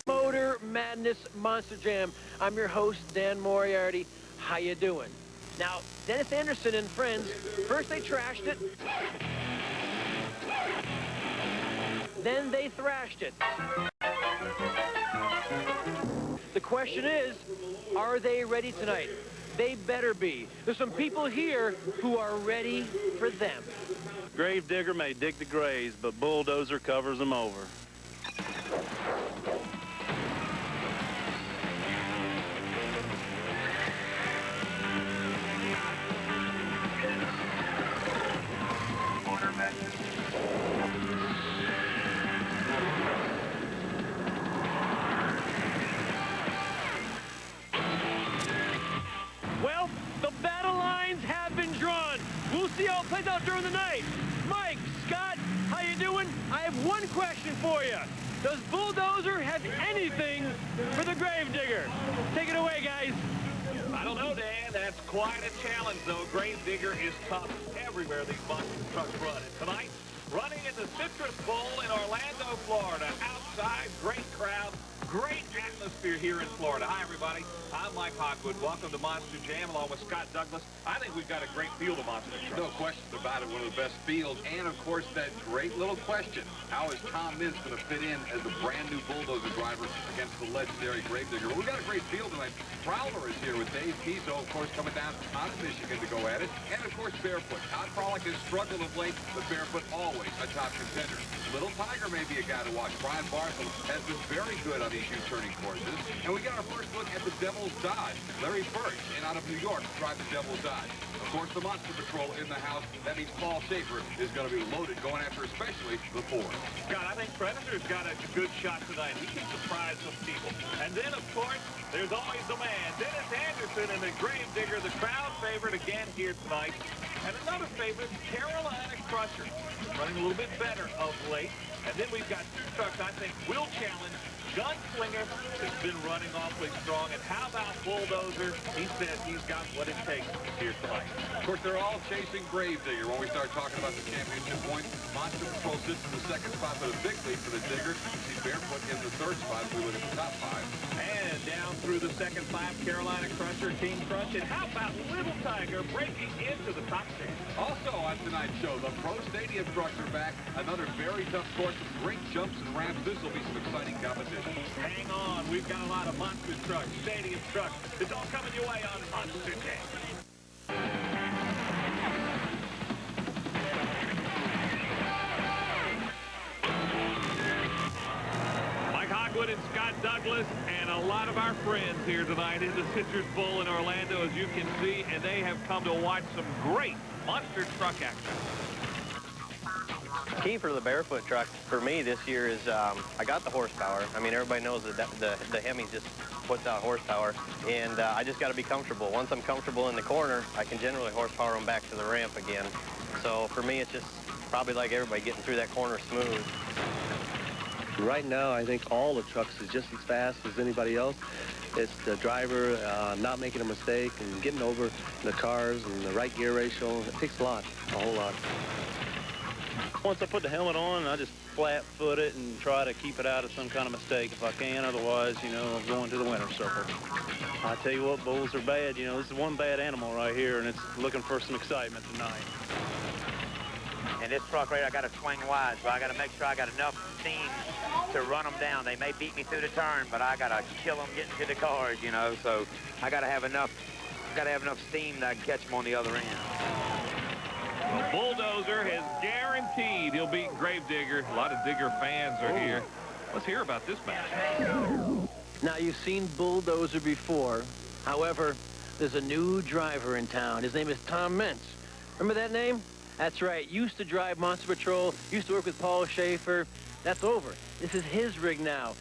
Motor Madness Monster Jam. I'm your host, Dan Moriarty. How you doing? Now, Dennis Anderson and friends, first they trashed it, then they thrashed it. The question is, are they ready tonight? They better be. There's some people here who are ready for them. Gravedigger may dig the graves, but Bulldozer covers them over. Well, the battle lines have been drawn. We'll see how it plays out during the night. Mike, Scott, how you doing? I have one question for you. Does Bulldozer have anything for the Gravedigger? Take it away, guys. I don't know, Dan. That's quite a challenge, though. Gravedigger is tough everywhere these monster trucks run. And tonight, running in the Citrus Bowl in Orlando, Florida. Outside, great crowd, great atmosphere here in Florida. Hi, everybody. I'm Mike Hogwood. Welcome to Monster Jam along with Scott Douglas. I think we've got a great field of monster trucks. No question about it. One of the best fields. And, of course, that great little question. How is Tom Mintz going to fit in as the brand-new Bulldozer driver against the legendary Gravedigger? Well, we've got a great field tonight. Prowler is here with Dave Piso, of course, coming down out of Michigan to go at it. And, of course, Barefoot. Todd Frolic has struggled of late, but Barefoot always a top contender. Little Tiger may be a guy to watch. Brian Barthel has been very good on these U-turning courses. And we got our first look at the Devil's Dodge. Larry Birch, in out of New York, drive the Devil's Dodge. Of course, the Monster Patrol in the house. That means Paul Schaefer is going to be loaded, going after especially the Ford. God, I think Predator's got a good shot tonight. He can surprise some people. And then, of course, there's always the man, Dennis Anderson, and the Gravedigger, the crowd favorite again here tonight. And another favorite, Carolina Crusher, running a little bit better of late. And then we've got two trucks I think will challenge. Gunslinger has been running awfully strong. And how about Bulldozer? He says he's got what it takes here tonight. Of course, they're all chasing Gravedigger. When we start talking about the championship points, Monster Patrol sits in the second spot, but a big lead for the Digger. You see Barefoot in the third spot if we look at the top five. And down through the second five, Carolina Crusher, King Crush. And how about Little Tiger breaking into the top 10? Also on tonight's show, the Pro Stadium trucks are back. Another very tough course with great jumps and ramps. This will be some exciting competition. Hang on, we've got a lot of monster trucks, stadium trucks. It's all coming your way on Monster Jam. Mike Hogwood and Scott Douglas and a lot of our friends here tonight in the Citrus Bowl in Orlando, as you can see, and they have come to watch some great monster truck action. Key for the Barefoot truck for me this year is I got the horsepower. I mean, everybody knows that the Hemi just puts out horsepower, and I just got to be comfortable. Once I'm comfortable in the corner, I can generally horsepower them back to the ramp again. So for me, it's just probably like everybody getting through that corner smooth. Right now, I think all the trucks is just as fast as anybody else. It's the driver not making a mistake and getting over the cars and the right gear ratio. It takes a lot, a whole lot. Once I put the helmet on, I just flat-foot it and try to keep it out of some kind of mistake if I can. Otherwise, you know, I'm going to the winner's circle. I tell you what, bulls are bad. You know, this is one bad animal right here, and it's looking for some excitement tonight. And this truck right here, I got to swing wide, so I got to make sure I got enough steam to run them down. They may beat me through the turn, but I got to kill them getting to the cars, you know. So I got to have enough steam that I can catch them on the other end. The Bulldozer has guaranteed he'll beat Gravedigger. A lot of Digger fans are here. Let's hear about this match. Now, you've seen Bulldozer before. However, there's a new driver in town. His name is Tom Mintz. Remember that name? That's right. Used to drive Monster Patrol. Used to work with Paul Schaefer. That's over. This is his rig now.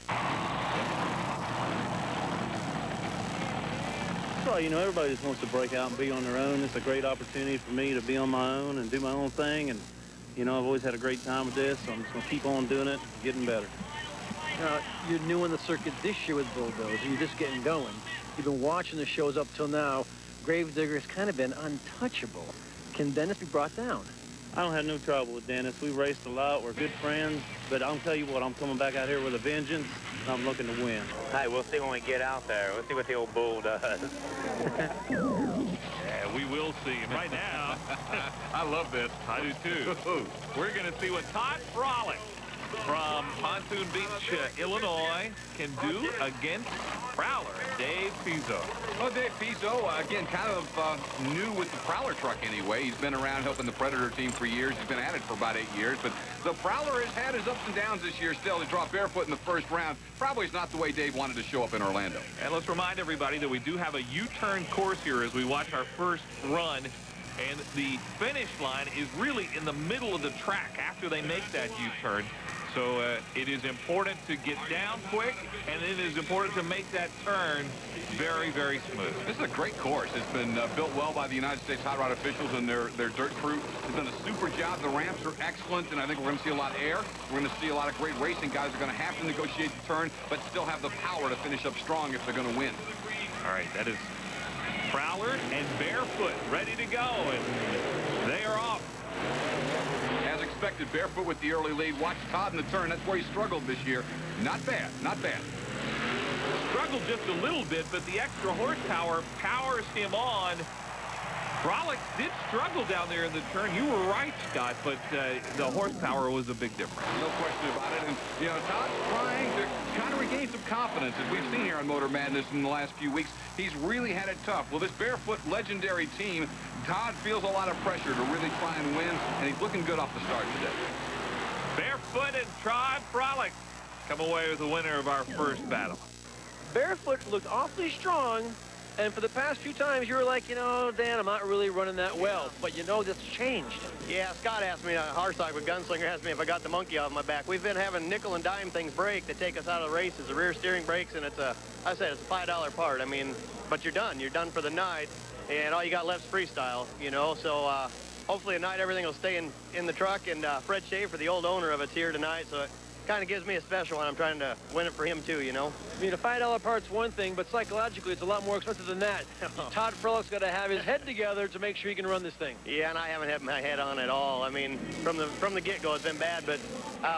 Well, you know, everybody just wants to break out and be on their own. It's a great opportunity for me to be on my own and do my own thing. And, you know, I've always had a great time with this, so I'm just going to keep on doing it, getting better. Now, you're new in the circuit this year with Bulldozer. You're just getting going. You've been watching the shows up till now. Gravedigger has kind of been untouchable. Can Dennis be brought down? I don't have no trouble with Dennis. We raced a lot. We're good friends. But I'll tell you what, I'm coming back out here with a vengeance. I'm looking to win. Hey, we'll see when we get out there. We'll see what the old bull does. Yeah, we will see. And right now, I love this. I do too. We're going to see what Todd Prowler from Pontoon Beach, Illinois, can do against Prowler, Dave Pizzo. Well, Dave Pizzo, again, kind of new with the Prowler truck anyway. He's been around helping the Predator team for years. He's been at it for about 8 years. But the Prowler has had his ups and downs this year still. To draw Barefoot in the first round probably is not the way Dave wanted to show up in Orlando. And let's remind everybody that we do have a U-turn course here as we watch our first run. And the finish line is really in the middle of the track after they make that U-turn. So it is important to get down quick, and it is important to make that turn very, very smooth. This is a great course. It's been built well by the United States hot rod officials and their dirt crew. They've done a super job. The ramps are excellent, and I think we're going to see a lot of air. We're going to see a lot of great racing. Guys are going to have to negotiate the turn, but still have the power to finish up strong if they're going to win. All right, that is Prowler and Barefoot ready to go, and they are off. As expected, Barefoot with the early lead. Watch Todd in the turn. That's where he struggled this year. Not bad, not bad. Struggled just a little bit, but the extra horsepower powers him on. Frolics did struggle down there in the turn. You were right, Scott, but the horsepower was a big difference. No question about it. And, you know, Todd's trying to kind of regain some confidence, as we've seen here on Motor Madness in the last few weeks. He's really had it tough. Well, this Barefoot legendary team, Todd feels a lot of pressure to really try and win, and he's looking good off the start today. Barefoot and Todd Frolic come away with the winner of our first battle. Barefoot looked awfully strong, and for the past few times you were like, you know, Dan, I'm not really running that well. But you know, that's changed. Yeah, Scott asked me, Harsock with Gunslinger asked me if I got the monkey off my back. We've been having nickel and dime things break that take us out of the races. The rear steering breaks, and it's I said it's a $5 part. I mean, but you're done. You're done for the night, and all you got left's freestyle, you know. So hopefully tonight everything will stay in the truck, and Fred Schaefer, the old owner of it's here tonight, so it kind of gives me a special one. I'm trying to win it for him too, you know. I mean, a $5 part's one thing, but psychologically it's a lot more expensive than that. Todd Frolic's got to have his head together to make sure he can run this thing. Yeah, and I haven't had my head on at all. I mean, from the get-go it's been bad, but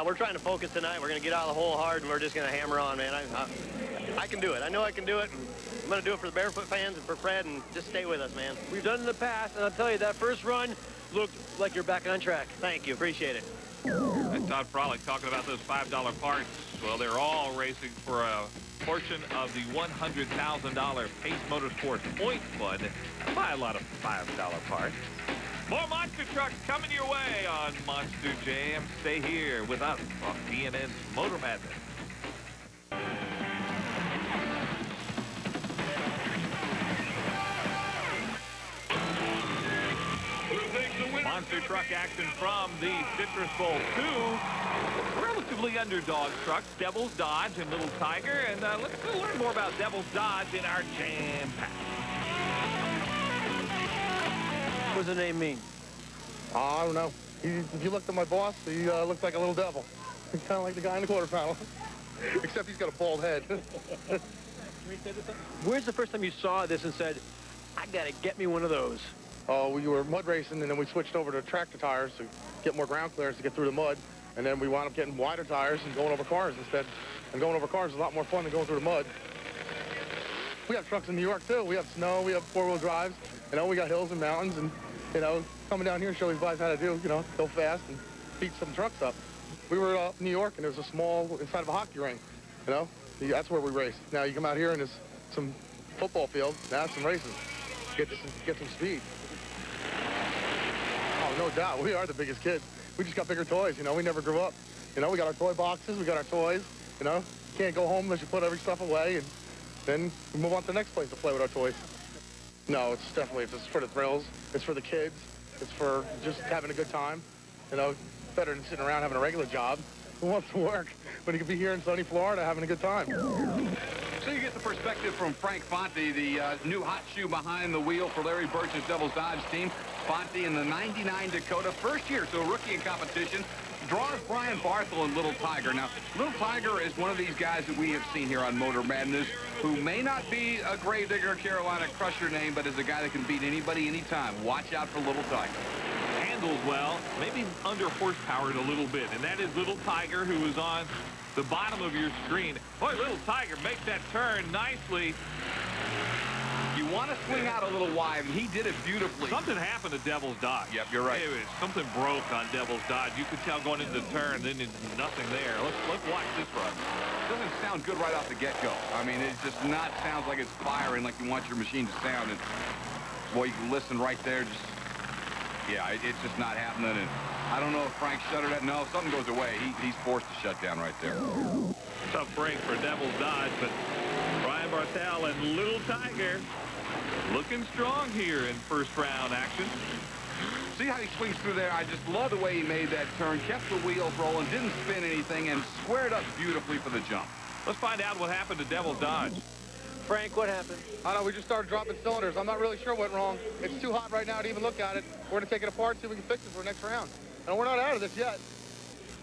we're trying to focus tonight. We're going to get out of the hole hard, and we're just going to hammer on, man. I can do it. I know I can do it. And I'm going to do it for the Barefoot fans and for Fred, and just stay with us, man. We've done it in the past, and I'll tell you, that first run looked like you're back on track. Thank you. Appreciate it. That's Todd Frolic talking about those $5 parts. Well, they're all racing for a portion of the $100,000 Pace Motorsports Point Fund. Buy a lot of $5 parts. More monster trucks coming your way on Monster Jam. Stay here with us on TNN's Motor Madness. Monster truck action from the Citrus Bowl 2. Relatively underdog trucks, Devil's Dodge and Little Tiger. And let's go learn more about Devil's Dodge in our Jam Pack. What does the name mean? I don't know. If you looked at my boss, he looked like a little devil. He's kind of like the guy in the quarter panel. Except he's got a bald head. Where's the first time you saw this and said, I got to get me one of those? We were mud racing, and then we switched over to tractor tires to get more ground clearance to get through the mud. And then we wound up getting wider tires and going over cars instead. And going over cars is a lot more fun than going through the mud. We have trucks in New York, too. We have snow. We have four-wheel drives. You know, we got hills and mountains. And, you know, coming down here, show these guys how to do, you know, go fast and beat some trucks up. We were up in New York, and there was a small, inside of a hockey rink, you know. That's where we race. Now you come out here, and there's some football field. Now some races. Get some speed. Oh, no doubt. We are the biggest kids. We just got bigger toys, you know. We never grew up. You know, we got our toy boxes. We got our toys, you know. Can't go home unless you put every stuff away, and then we move on to the next place to play with our toys. No, it's just for the thrills. It's for the kids. It's for just having a good time. You know, better than sitting around having a regular job. Who wants to work when you could be here in sunny Florida having a good time? So you get the perspective from Frank Fonte, the new hot shoe behind the wheel for Larry Birch's Devil's Dodge team. Fonte in the 99 Dakota, first year, so rookie in competition, draws Brian Barthel and Little Tiger. Now, Little Tiger is one of these guys that we have seen here on Motor Madness who may not be a Gravedigger Carolina Crusher name, but is a guy that can beat anybody anytime. Watch out for Little Tiger. And handles well, maybe under-horsepowered a little bit. And that is Little Tiger, who is on the bottom of your screen. Boy, Little Tiger makes that turn nicely. You want to swing out a little wide, and he did it beautifully. Something happened to Devil's Dodge. Yep, you're right. Something broke on Devil's Dodge. You could tell going into the turn, then there's nothing there. Let's watch this run. Doesn't sound good right off the get-go. I mean, it just not sounds like it's firing like you want your machine to sound. And boy, you can listen right there. Yeah, it's just not happening. And I don't know if Frank shuttered that. No, if something goes away, he's forced to shut down right there. Tough break for Devil's Dodge, but Brian Barthel and Little Tiger looking strong here in first round action. See how he swings through there? I just love the way he made that turn, kept the wheels rolling, didn't spin anything, and squared up beautifully for the jump. Let's find out what happened to Devil's Dodge. Frank, what happened? I don't know, we just started dropping cylinders. I'm not really sure what went wrong. It's too hot right now to even look at it. We're going to take it apart, see if we can fix it for the next round. And we're not out of this yet.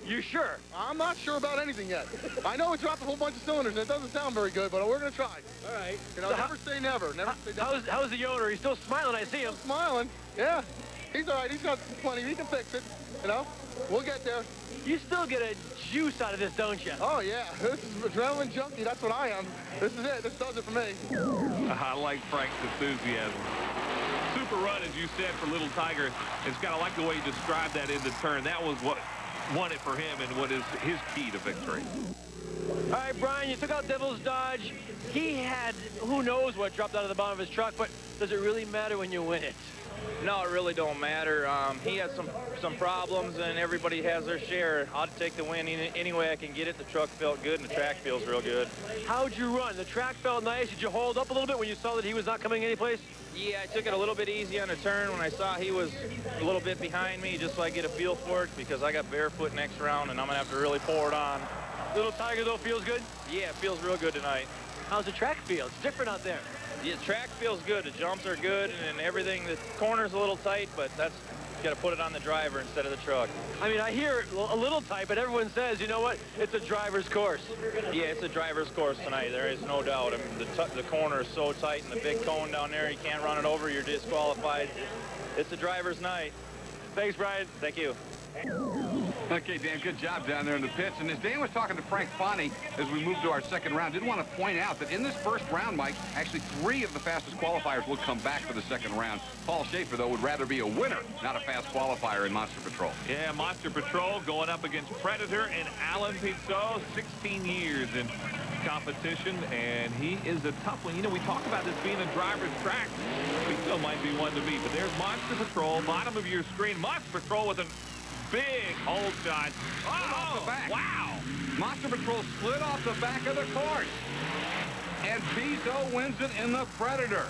You sure? I'm not sure about anything yet. I know it dropped a whole bunch of cylinders, and it doesn't sound very good, but we're going to try. All right. You know, never say never. Never say never. How's the owner? He's still smiling. I see him. Smiling. Yeah. He's all right. He's got plenty. He can fix it. You know, we'll get there. You still get a juice out of this, don't you? Oh, yeah. This is adrenaline junkie. That's what I am. This is it. This does it for me. I like Frank's enthusiasm. Super run, as you said, for Little Tiger. It's kind of like the way you described that in the turn. That was what won it for him and what is his key to victory. All right, Brian, you took out Devil's Dodge. He had who knows what dropped out of the bottom of his truck, but does it really matter when you win it? No, it really don't matter. He has some problems, and everybody has their share. I'll take the win any way I can get it. The truck felt good, and the track feels real good. How'd you run? The track felt nice. Did you hold up a little bit when you saw that he was not coming anyplace? Yeah, I took it a little bit easy on the turn when I saw he was a little bit behind me, just so I get a feel for it, because I got Barefoot next round, and I'm going to have to really pour it on. Little Tiger, though, feels good? Yeah, it feels real good tonight. How's the track feel? It's different out there. Yeah, the track feels good. The jumps are good, and everything. The corner's a little tight, but that's got to put it on the driver instead of the truck. I mean, I hear a little tight, but everyone says, you know what? It's a driver's course. Yeah, it's a driver's course tonight. There is no doubt. I mean, the corner is so tight, and the big cone down there, you can't run it over. You're disqualified. It's a driver's night. Thanks, Brian. Thank you. Okay, Dan, good job down there in the pits. And as Dan was talking to Frank Fani as we move to our second round, did want to point out that in this first round, Mike, actually 3 of the fastest qualifiers will come back for the second round. Paul Schaefer, though, would rather be a winner, not a fast qualifier in Monster Patrol. Yeah, Monster Patrol going up against Predator and Alan Pizzo, 16 years in competition, and he is a tough one. You know, we talk about this being a driver's track. Pizzo might be one to beat, but there's Monster Patrol, bottom of your screen. Monster Patrol with a big hold shot. Off the back. Wow. Monster Patrol split off the back of the course. And Pizzo wins it in the Predator.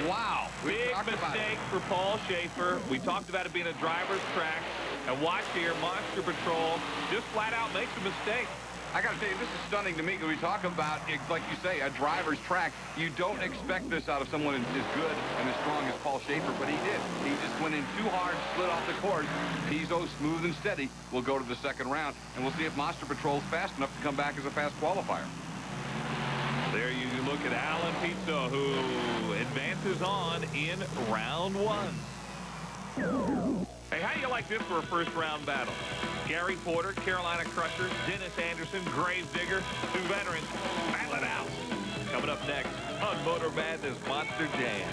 Wow. Big mistake for Paul Schaefer. We talked about it being a driver's track. And watch here, Monster Patrol just flat out makes a mistake. I got to tell you, this is stunning to me because we talk about, like you say, a driver's track. You don't expect this out of someone as good and as strong as Paul Schaefer, but he did. He just went in too hard, split off the course. Pizzo, smooth and steady, will go to the second round, and we'll see if Monster Patrol's fast enough to come back as a fast qualifier. There you look at Alan Pizzo, who advances on in round 1. Hey, how do you like this for a first-round battle? Gary Porter, Carolina Crushers, Dennis Anderson, Gravedigger, 2 veterans. Battle it out. Coming up next on Motor Madness Monster Jam.